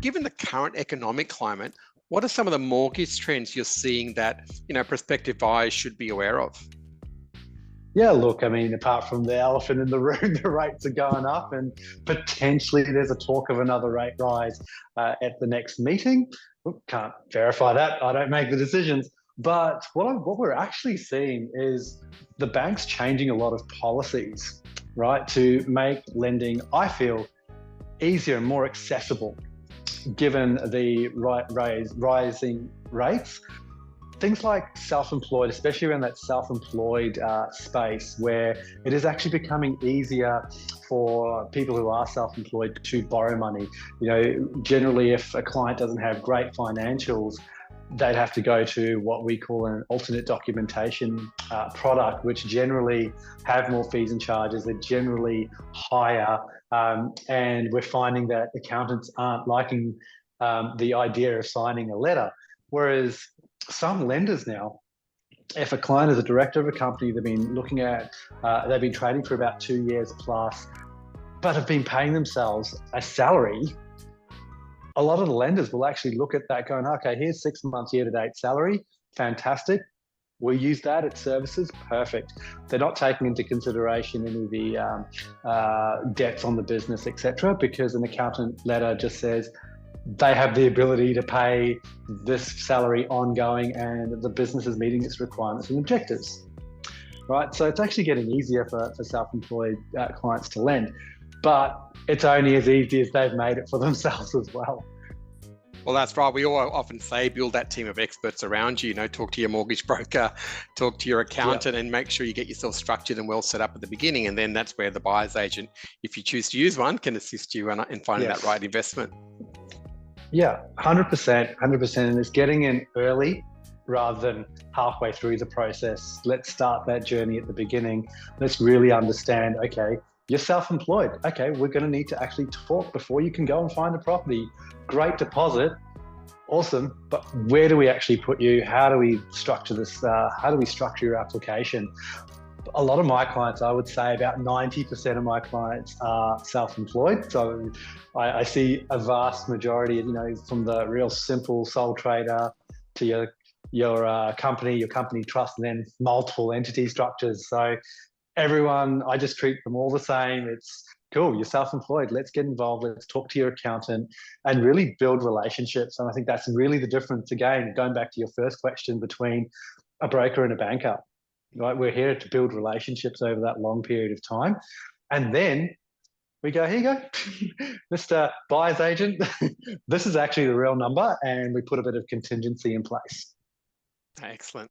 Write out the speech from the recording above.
given the current economic climate, what are some of the mortgage trends you're seeing that, prospective buyers should be aware of? Yeah, look, I mean, apart from the elephant in the room, the rates are going up, and potentially there's a talk of another rate rise at the next meeting. Can't verify that. I don't make the decisions. But what we're actually seeing is the banks changing a lot of policies, right, to make lending, I feel, easier and more accessible, given the rising rates. Things like self-employed, especially around that self-employed space, where it is actually becoming easier for people who are self-employed to borrow money. Generally, if a client doesn't have great financials, they'd have to go to what we call an alternate documentation product, which generally have more fees and charges. They're generally higher, and we're finding that accountants aren't liking the idea of signing a letter. Whereas some lenders now, if a client is a director of a company, they've been trading for about 2 years plus, but have been paying themselves a salary, a lot of the lenders will actually look at that going, okay, here's 6 months year-to-date salary, fantastic. We use that, it services, perfect. They're not taking into consideration any of the debts on the business, etc., because an accountant letter just says they have the ability to pay this salary ongoing and the business is meeting its requirements and objectives, right? So it's actually getting easier for self-employed clients to lend, but it's only as easy as they've made it for themselves as well. Well, that's right. We all often say build that team of experts around you. Talk to your mortgage broker, talk to your accountant, and make sure you get yourself structured and well set up at the beginning. And then that's where the buyer's agent, if you choose to use one, can assist you in finding that right investment. Yeah, 100%. And it's getting in early rather than halfway through the process. Let's start that journey at the beginning. Let's really understand, okay, you're self-employed. Okay, we're going to need to actually talk before you can go and find a property. Great deposit, awesome, but where do we actually put you? How do we structure this? How do we structure your application? A lot of my clients, I would say about 90% of my clients are self-employed. So I see a vast majority, from the real simple sole trader to your company trust, and then multiple entity structures. So everyone, I just treat them all the same. It's cool, you're self-employed, let's get involved, let's talk to your accountant and really build relationships. And I think that's really the difference, again, going back to your first question, between a broker and a banker. Right, we're here to build relationships over that long period of time, and then we go, here you go, Mr. Buyer's Agent. This is actually the real number, and we put a bit of contingency in place. Excellent.